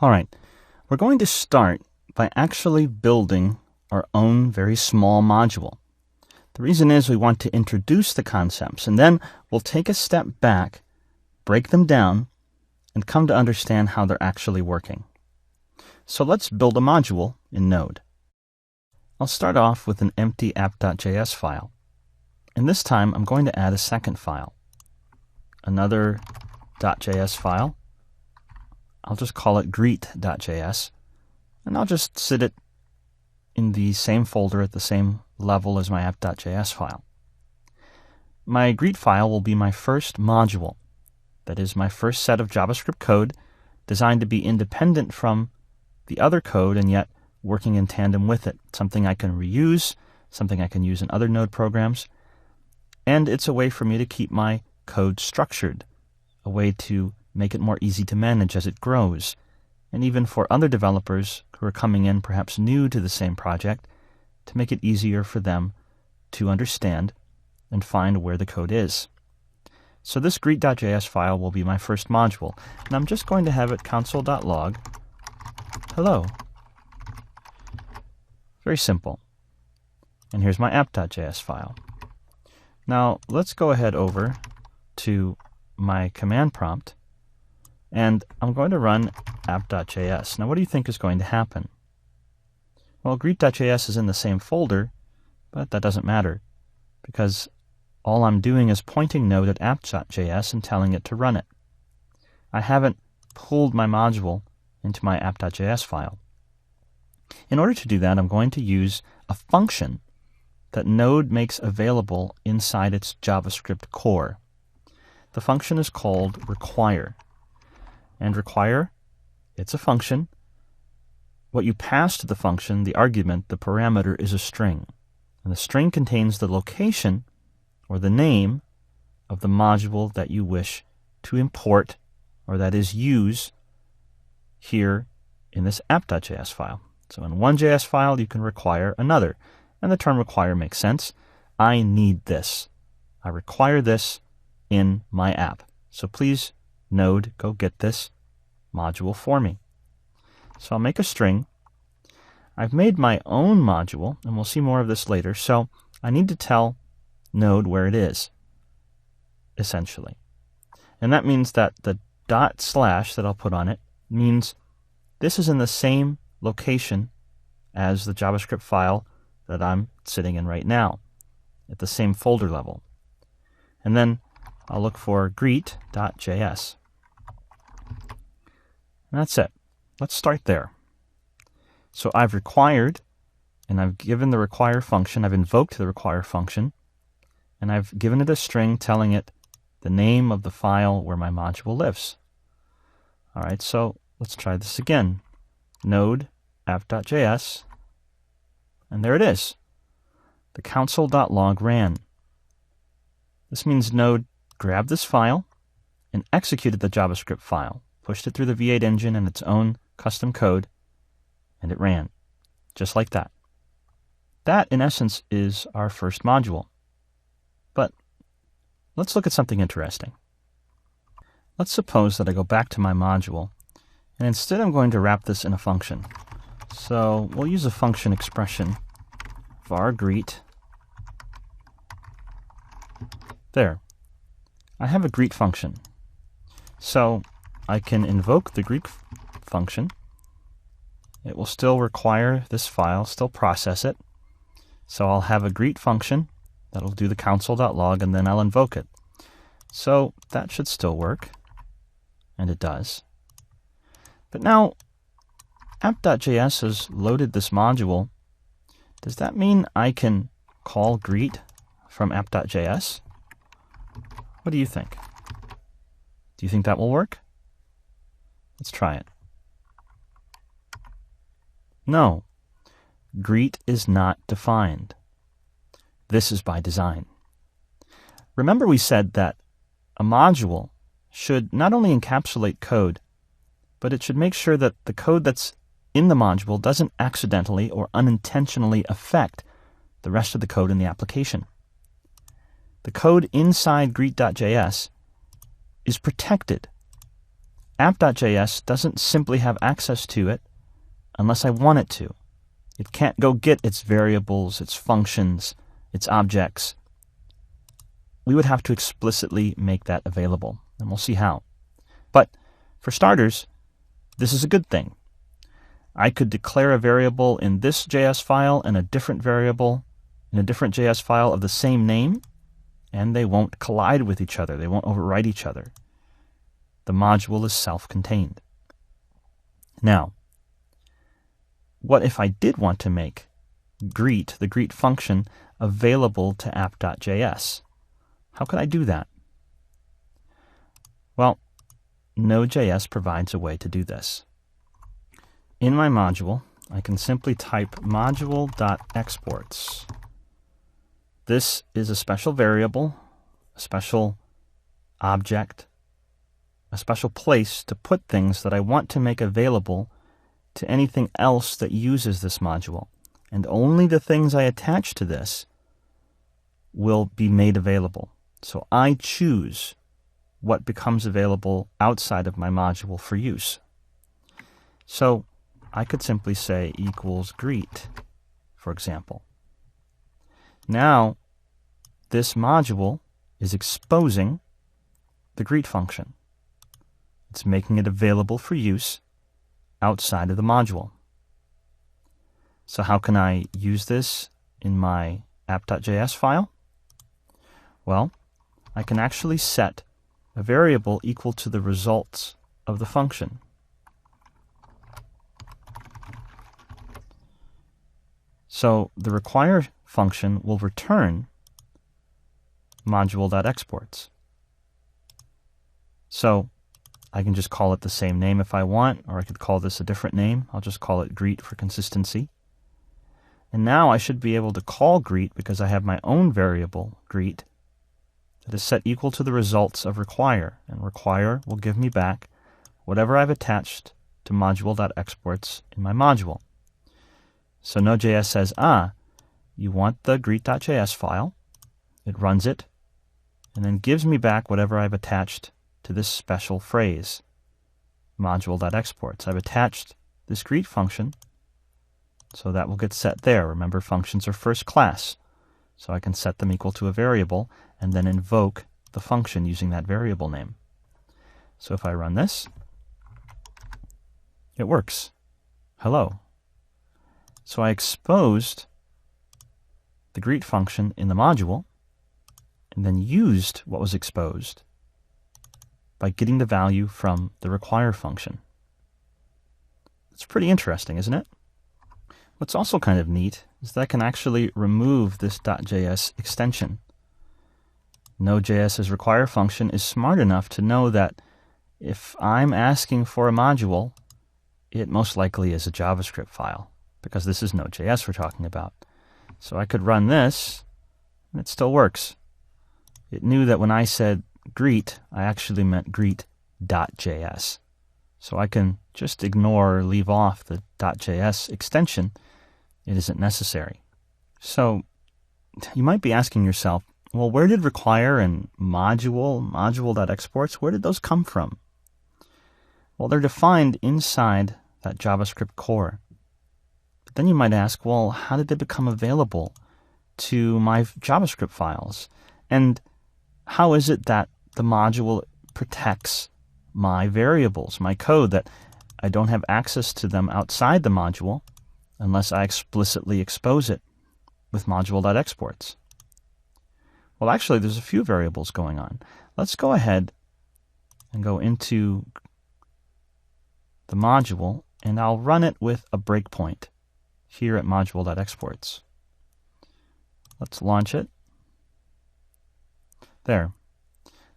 All right, we're going to start by actually building our own very small module. The reason is we want to introduce the concepts, and then we'll take a step back, break them down, and come to understand how they're actually working. So let's build a module in Node. I'll start off with an empty app.js file. And this time I'm going to add a second file, another .js file. I'll just call it greet.js, and I'll just sit it in the same folder at the same level as my app.js file. My greet file will be my first module. That is my first set of JavaScript code designed to be independent from the other code and yet working in tandem with it. Something I can reuse, something I can use in other Node programs, and it's a way for me to keep my code structured, a way to make it more easy to manage as it grows, and even for other developers who are coming in perhaps new to the same project, to make it easier for them to understand and find where the code is. So this greet.js file will be my first module, and I'm just going to have it console.log hello. Very simple. And here's my app.js file. Now let's go ahead over to my command prompt, and I'm going to run app.js. Now what do you think is going to happen? Well, greet.js is in the same folder, but that doesn't matter, because all I'm doing is pointing Node at app.js and telling it to run it. I haven't pulled my module into my app.js file. In order to do that, I'm going to use a function that Node makes available inside its JavaScript core. The function is called require. And require, it's a function. What you pass to the function, the argument, the parameter, is a string. And the string contains the location or the name of the module that you wish to import, or that is use here in this app.js file. So in one JS file, you can require another. And the term require makes sense. I need this. I require this in my app. So please, Node, go get this module for me. So I'll make a string. I've made my own module, and we'll see more of this later. So I need to tell Node where it is, essentially. And that means that the / that I'll put on it means this is in the same location as the JavaScript file that I'm sitting in right now, at the same folder level. And then I'll look for greet.js. And that's it. Let's start there. So I've required, and I've given the require function, I've invoked the require function, and I've given it a string telling it the name of the file where my module lives. All right, so let's try this again. Node app.js, and there it is. The console.log ran. This means Node grabbed this file and executed the JavaScript file, pushed it through the V8 engine and its own custom code, and it ran, just like that. That, in essence, is our first module. But let's look at something interesting. Let's suppose that I go back to my module, and instead I'm going to wrap this in a function. So we'll use a function expression, var greet. There. I have a greet function. So I can invoke the greet function. It will still require this file, still process it. So I'll have a greet function that'll do the console.log, and then I'll invoke it. So that should still work, and it does. But now app.js has loaded this module. Does that mean I can call greet from app.js? What do you think? Do you think that will work? Let's try it. No, greet is not defined. This is by design. Remember we said that a module should not only encapsulate code, but it should make sure that the code that's in the module doesn't accidentally or unintentionally affect the rest of the code in the application. The code inside greet.js is protected. app.js doesn't simply have access to it unless I want it to. It can't go get its variables, its functions, its objects. We would have to explicitly make that available, and we'll see how. But for starters, this is a good thing. I could declare a variable in this JS file and a different variable in a different JS file of the same name, and they won't collide with each other. They won't overwrite each other. The module is self-contained. Now, what if I did want to make greet, the greet function, available to app.js? How could I do that? Well, Node.js provides a way to do this. In my module, I can simply type module.exports. This is a special variable, a special object, a special place to put things that I want to make available to anything else that uses this module. And only the things I attach to this will be made available. So I choose what becomes available outside of my module for use. So I could simply say equals greet, for example. Now, this module is exposing the greet function. It's making it available for use outside of the module. So how can I use this in my app.js file? Well, I can actually set a variable equal to the results of the function. So the require function will return module.exports. So I can just call it the same name if I want, or I could call this a different name. I'll just call it greet for consistency. And now I should be able to call greet because I have my own variable, greet, that is set equal to the results of require. And require will give me back whatever I've attached to module.exports in my module. So Node.js says, you want the greet.js file. It runs it, and then gives me back whatever I've attached to this special phrase, module.exports. I've attached this greet function, so that will get set there. Remember, functions are first class, so I can set them equal to a variable and then invoke the function using that variable name. So if I run this, it works. Hello. So I exposed the greet function in the module and then used what was exposed by getting the value from the require function. It's pretty interesting, isn't it? What's also kind of neat is that I can actually remove this .js extension. Node.js's require function is smart enough to know that if I'm asking for a module, it most likely is a JavaScript file, because this is Node.js we're talking about. So I could run this, and it still works. It knew that when I said greet, I actually meant greet.js. So I can just ignore or leave off the .js extension. It isn't necessary. So you might be asking yourself, well, where did require and module.exports, where did those come from? Well, they're defined inside that JavaScript core. But then you might ask, well, how did they become available to my JavaScript files? And how is it that the module protects my variables, my code, that I don't have access to them outside the module unless I explicitly expose it with module.exports? Well, actually, there's a few variables going on. Let's go ahead and go into the module, and I'll run it with a breakpoint here at module.exports. Let's launch it. There.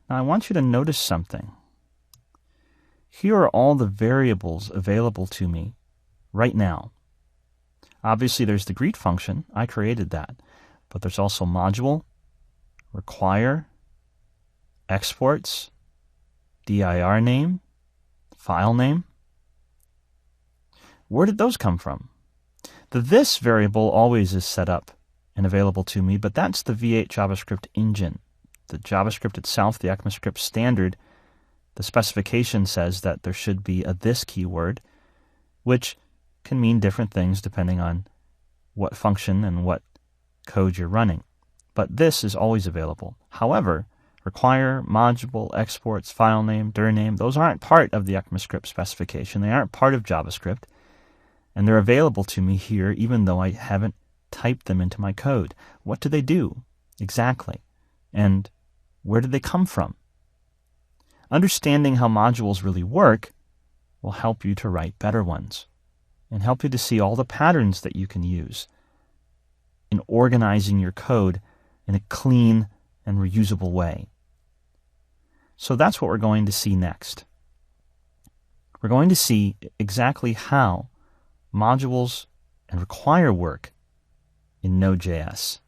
Now I want you to notice something. Here are all the variables available to me right now. Obviously, there's the greet function. I created that. But there's also module, require, exports, dir name, file name. Where did those come from? The this variable always is set up and available to me, but that's the V8 JavaScript engine. The JavaScript itself, the ECMAScript standard, The specification says that there should be a this keyword, which can mean different things depending on what function and what code you're running. But this is always available. However, require, module, exports, file name, dir name, those aren't part of the ECMAScript specification. They aren't part of JavaScript. And they're available to me here even though I haven't typed them into my code. What do they do exactly? And where did they come from? Understanding how modules really work will help you to write better ones and help you to see all the patterns that you can use in organizing your code in a clean and reusable way. So that's what we're going to see next. We're going to see exactly how modules and require work in Node.js.